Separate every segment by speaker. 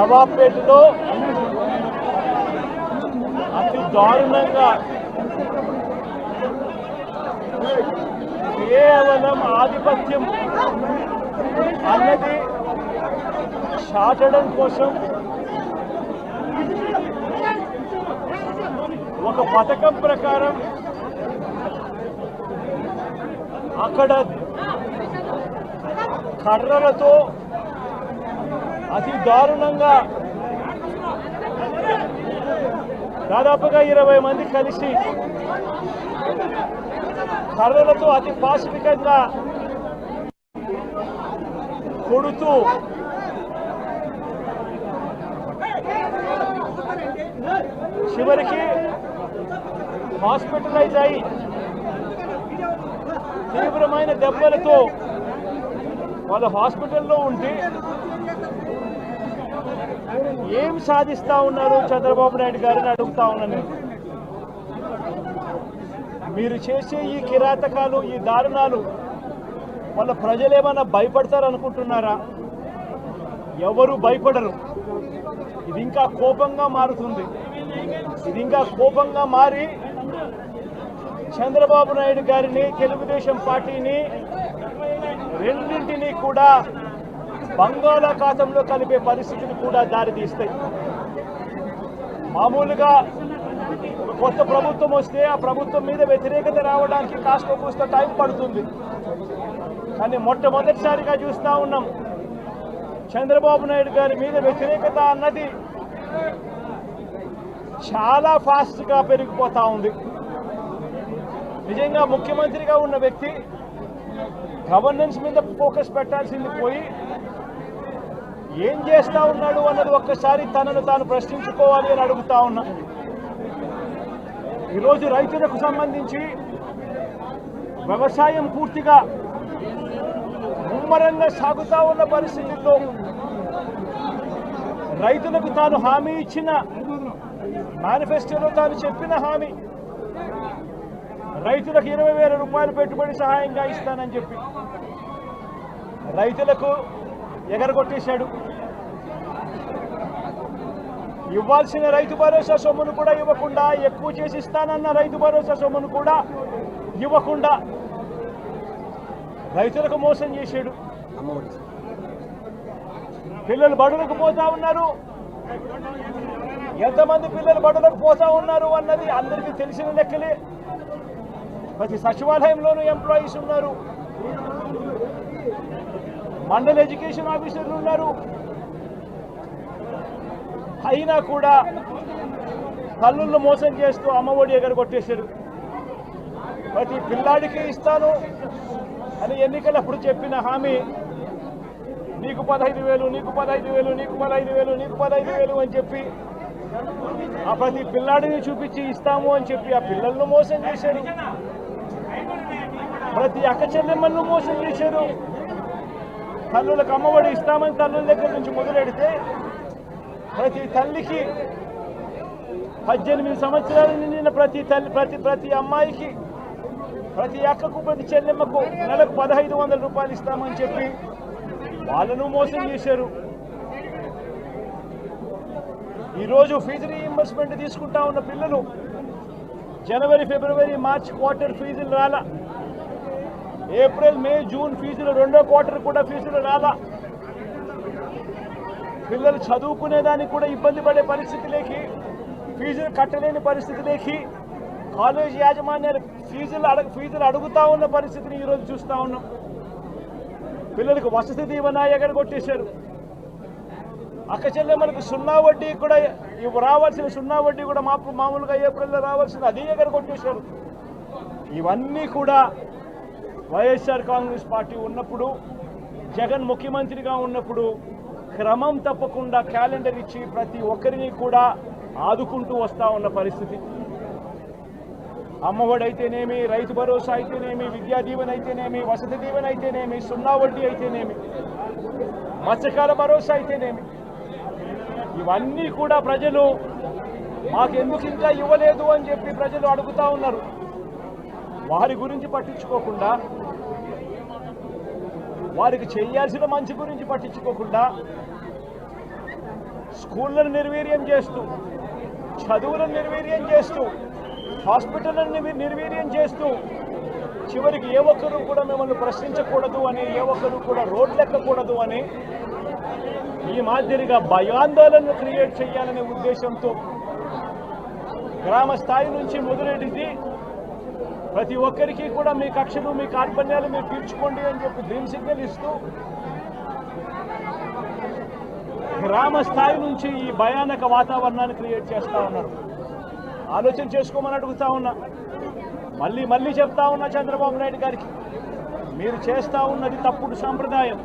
Speaker 1: నవాబ్పేటలో అతి దారుణంగా కేవలం ఆధిపత్యం అన్నది చాటడం కోసం ఒక పథకం ప్రకారం అక్కడ కర్రలతో అతి దారుణంగా దాదాపుగా 20 మంది కలిసి కర్రలతో అతి పాశవికంగా కొడుతూ చివరికి హాస్పిటలైజ్ అయి తీవ్రమైన దెబ్బలతో వాళ్ళు హాస్పిటల్లో ఉంటే ఏం సాధిస్తా ఉన్నారు చంద్రబాబు నాయుడు గారిని అడుగుతా ఉన్నాను. మీరు చేసే ఈ కిరాతకాలు, ఈ దారుణాలు వాళ్ళ ప్రజలు ఏమైనా భయపడతారు అనుకుంటున్నారా? ఎవరు భయపడరు. ఇది ఇంకా కోపంగా మారుతుంది. ఇది ఇంకా కోపంగా మారి చంద్రబాబు నాయుడు గారిని, తెలుగుదేశం పార్టీని రెండింటినీ కూడా బంగాళాఖాతంలో కలిపే పరిస్థితిని కూడా దారితీస్తాయి. మామూలుగా కొత్త ప్రభుత్వం వస్తే ఆ ప్రభుత్వం మీద వ్యతిరేకత రావడానికి కాస్త కూస్త టైం పడుతుంది. కానీ మొట్టమొదటిసారిగా చూస్తూ ఉన్నాం చంద్రబాబు నాయుడు గారి మీద వ్యతిరేకత అన్నది చాలా ఫాస్ట్గా పెరిగిపోతూ ఉంది. నిజంగా ముఖ్యమంత్రిగా ఉన్న వ్యక్తి గవర్నెన్స్ మీద ఫోకస్ పెట్టాల్సింది పోయి ఏం చేస్తా ఉన్నాడు అన్నది ఒక్కసారి తనను తాను ప్రశ్నించుకోవాలి అని అడుగుతా ఉన్నా. ఈరోజు రైతులకు సంబంధించి వ్యవసాయం పూర్తిగా ముమ్మరంగా సాగుతా ఉన్న పరిస్థితుల్లో రైతులకు తాను హామీ ఇచ్చిన మేనిఫెస్టోలో తాను చెప్పిన హామీ రైతులకు 20,000 రూపాయలు పెట్టుబడి సహాయంగా ఇస్తానని చెప్పి రైతులకు ఎగరగొట్టేశాడు. ఇవ్వాల్సిన రైతు భరోసా సొమ్మును కూడా ఇవ్వకుండా, ఎక్కువ చేసి ఇస్తానన్న రైతు భరోసా సొమ్మును కూడా ఇవ్వకుండా రైతులకు మోసం చేశాడు. పిల్లలు బడులకు పోతా ఉన్నారు. ఎంతమంది పిల్లలు బడులకు పోతా ఉన్నారు అన్నది అందరికీ తెలిసిన లెక్కలే. ప్రతి సచివాలయంలోనూ ఎంప్లాయీస్ ఉన్నారు, మండల ఎడ్యుకేషన్ ఆఫీసర్లు ఉన్నారు. అయినా కూడా తల్లులను మోసం చేస్తూ అమ్మఒడి ఎగరగొట్టేశారు. ప్రతి పిల్లాడికి ఇస్తాను అని ఎన్నికలప్పుడు చెప్పిన హామీ నీకు 15,000, నీకు 15,000, నీకు 15,000, నీకు 15,000 అని చెప్పి ఆ ప్రతి పిల్లాడిని చూపించి ఇస్తాము అని చెప్పి ఆ పిల్లలను మోసం చేశారు. ప్రతి అక్క చెల్లెమ్మలను మోసం చేశారు. తల్లులకు అమ్మఒడి ఇస్తామని తల్లుల దగ్గర నుంచి మొదలెడితే ప్రతి తల్లికి 18 సంవత్సరాలు నిండిన ప్రతి అమ్మాయికి, ప్రతి అక్కకు, ప్రతి చెల్లెమ్మకు నెలకు 1,500 రూపాయలు ఇస్తామని చెప్పి వాళ్ళను మోసం చేశారు. ఈరోజు ఫీజు రీయింబర్స్మెంట్ తీసుకుంటా ఉన్న పిల్లలు జనవరి, ఫిబ్రవరి, మార్చ్ క్వార్టర్ ఫీజులు రాలా. ఏప్రిల్, మే, జూన్ ఫీజులు, 2వ క్వార్టర్ కూడా ఫీజులు రాలా. పిల్లలు చదువుకునేదానికి కూడా ఇబ్బంది పడే పరిస్థితిలోకి, ఫీజులు కట్టలేని పరిస్థితిలోకి కాలేజ్ యాజమాన్యాలు ఫీజులు అడుగుతా ఉన్న పరిస్థితిని ఈరోజు చూస్తూ ఉన్నాం. పిల్లలకు వసతి దీవెన ఎగరగొట్టేశారు. అక్క చెల్లెమ్మలకు 0 వడ్డీ కూడా రావాల్సిన 0 వడ్డీ కూడా మామూలుగా ఏప్రిల్లో రావాల్సిన అది ఎగరగొట్టేశారు. ఇవన్నీ కూడా వైఎస్ఆర్ కాంగ్రెస్ పార్టీ ఉన్నప్పుడు, జగన్ ముఖ్యమంత్రిగా ఉన్నప్పుడు క్రమం తప్పకుండా క్యాలెండర్ ఇచ్చి ప్రతి ఒక్కరిని కూడా ఆదుకుంటూ వస్తూ ఉన్న పరిస్థితి. అమ్మఒడి అయితేనేమి, రైతు భరోసా అయితేనేమి, విద్యా దీవెన అయితేనేమి, వసతి దీవెన అయితేనేమి, 0 వడ్డీ అయితేనేమి, మత్స్యకాల భరోసా అయితేనేమి, ఇవన్నీ కూడా ప్రజలు మాకెందుకు ఇంకా ఇవ్వలేదు అని చెప్పి ప్రజలు అడుగుతా ఉన్నారు. వారి గురించి పట్టించుకోకుండా వారికి చేయాల్సిన మంచి గురించి పట్టించుకోకుండా స్కూళ్ళను నిర్వీర్యం చేస్తూ, చదువులను నిర్వీర్యం చేస్తూ, హాస్పిటళ్లను నిర్వీర్యం చేస్తూ, చివరికి ఏ ఒక్కరూ కూడా మిమ్మల్ని ప్రశ్నించకూడదు అని, ఏ ఒక్కరూ కూడా రోడ్లెక్కకూడదు అని ఈ మాదిరిగా భయాందోళనను క్రియేట్ చేయాలనే ఉద్దేశంతో గ్రామ స్థాయి నుంచి మొదలెడితే ప్రతి ఒక్కరికి కూడా మీ కక్షలు, మీ కార్పణ్యాలు మీరు తీర్చుకోండి అని చెప్పి గ్రీన్ సిగ్నల్ ఇస్తూ గ్రామ స్థాయి నుంచి ఈ భయానక వాతావరణాన్ని క్రియేట్ చేస్తూ ఉన్నారు. ఆలోచన చేసుకోమని అడుగుతా ఉన్నా. మళ్ళీ చెప్తా ఉన్నా చంద్రబాబు నాయుడు గారికి, మీరు చేస్తూ ఉన్నది తప్పుడు సాంప్రదాయం.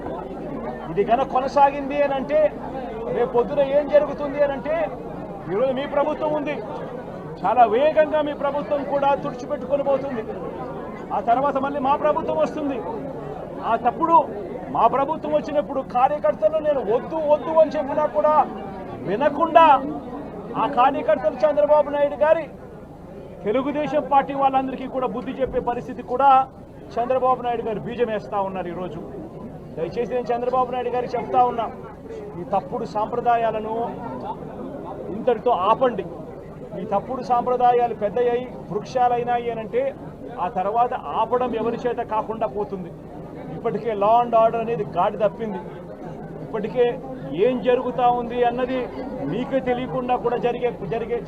Speaker 1: ఇది కనుక కొనసాగింది అని అంటే రేపు పొద్దున ఏం జరుగుతుంది అని అంటే, ఈరోజు మీ ప్రభుత్వం ఉంది, చాలా వేగంగా మీ ప్రభుత్వం కూడా తుడిచిపెట్టుకొని పోతుంది. ఆ తర్వాత మళ్ళీ మా ప్రభుత్వం వస్తుంది. ఆ తప్పుడు మా ప్రభుత్వం వచ్చినప్పుడు కార్యకర్తలు నేను వద్దు అని చెప్పినా కూడా వినకుండా ఆ కార్యకర్తలు చంద్రబాబు నాయుడు గారి తెలుగుదేశం పార్టీ వాళ్ళందరికీ కూడా బుద్ధి చెప్పే పరిస్థితి కూడా చంద్రబాబు నాయుడు గారు బీజం వేస్తూ ఉన్నారు ఈరోజు. దయచేసి నేను చంద్రబాబు నాయుడు గారికి చెప్తా ఉన్నా, ఈ తప్పుడు సాంప్రదాయాలను ఇంతటితో ఆపండి. ఈ తప్పుడు సాంప్రదాయాలు పెద్దయ్యాయి, వృక్షాలైనాయి అని అంటే ఆ తర్వాత ఆపడం ఎవరి చేత కాకుండా పోతుంది. ఇప్పటికే లా అండ్ ఆర్డర్ అనేది గాడి తప్పింది. ఇప్పటికే ఏం జరుగుతూ ఉంది అన్నది మీకే తెలియకుండా కూడా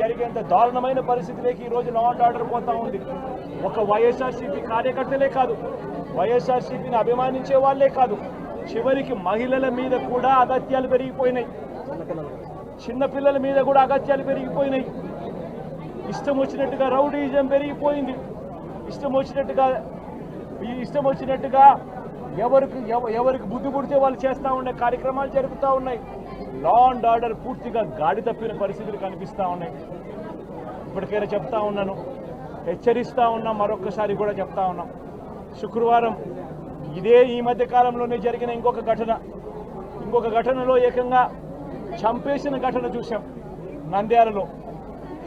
Speaker 1: జరిగేంత దారుణమైన పరిస్థితిలోకి ఈరోజు లా అండ్ ఆర్డర్ పోతూ ఉంది. ఒక వైఎస్ఆర్సీపీ కార్యకర్తలే కాదు, వైఎస్ఆర్సీపీని అభిమానించే వాళ్ళే కాదు, చివరికి మహిళల మీద కూడా అగత్యాలు పెరిగిపోయినాయి, చిన్నపిల్లల మీద కూడా అగత్యాలు పెరిగిపోయినాయి. ఇష్టం వచ్చినట్టుగా రౌడీజం పెరిగిపోయింది. ఇష్టం వచ్చినట్టుగా ఎవరికి బుద్ధి పుడితే వాళ్ళు చేస్తూ ఉండే కార్యక్రమాలు జరుగుతూ ఉన్నాయి. లా అండ్ ఆర్డర్ పూర్తిగా గాడి తప్పిన పరిస్థితులు కనిపిస్తూ ఉన్నాయి. ఇప్పటికైనా చెప్తా ఉన్నాను, హెచ్చరిస్తూ ఉన్నాం, మరొకసారి కూడా చెప్తా ఉన్నాం. శుక్రవారం ఈ మధ్య కాలంలోనే జరిగిన ఇంకొక ఘటనలో ఏకంగా చంపేసిన ఘటన చూసాం నంద్యాలలో.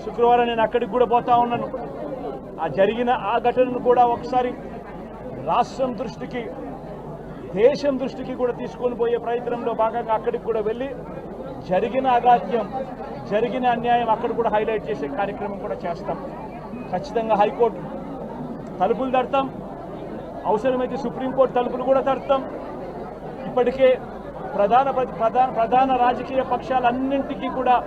Speaker 1: శుక్రవారం నేను అక్కడికి కూడా పోతా ఉన్నాను. ఆ ఘటనను కూడా ఒకసారి రాష్ట్రం దృష్టికి, దేశం దృష్టికి కూడా తీసుకొని పోయే ప్రయత్నంలో భాగంగా అక్కడికి కూడా వెళ్ళి జరిగిన అగాత్యం, జరిగిన అన్యాయం అక్కడ కూడా హైలైట్ చేసే కార్యక్రమం కూడా చేస్తాం. ఖచ్చితంగా హైకోర్టు తలుపులు తడతాం, అవసరమైతే సుప్రీంకోర్టు తలుపులు కూడా తడతాం. ఇప్పటికే ప్రధాన రాజకీయ పక్షాలన్నింటికీ కూడా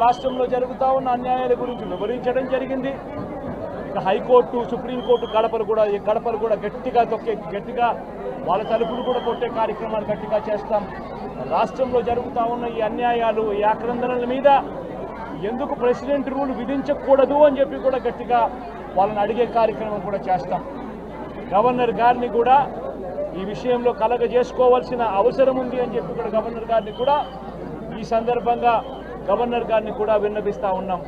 Speaker 1: రాష్ట్రంలో జరుగుతూ ఉన్న అన్యాయాల గురించి వివరించడం జరిగింది. ఇక హైకోర్టు, సుప్రీంకోర్టు గడపలు కూడా గట్టిగా వాళ్ళ తలుపులు కూడా కొట్టే కార్యక్రమాలు గట్టిగా చేస్తాం. రాష్ట్రంలో జరుగుతూ ఉన్న ఈ అన్యాయాలు, ఈ ఆక్రందనల మీద ఎందుకు ప్రెసిడెంట్ రూల్ విధించకూడదు అని చెప్పి కూడా గట్టిగా వాళ్ళని అడిగే కార్యక్రమం కూడా చేస్తాం. గవర్నర్ గారిని కూడా ఈ విషయంలో కలగజేసుకోవాల్సిన అవసరం ఉంది అని చెప్పి కూడా గవర్నర్ గారిని కూడా ఈ సందర్భంగా విన్నపిస్తూ ఉన్నాం.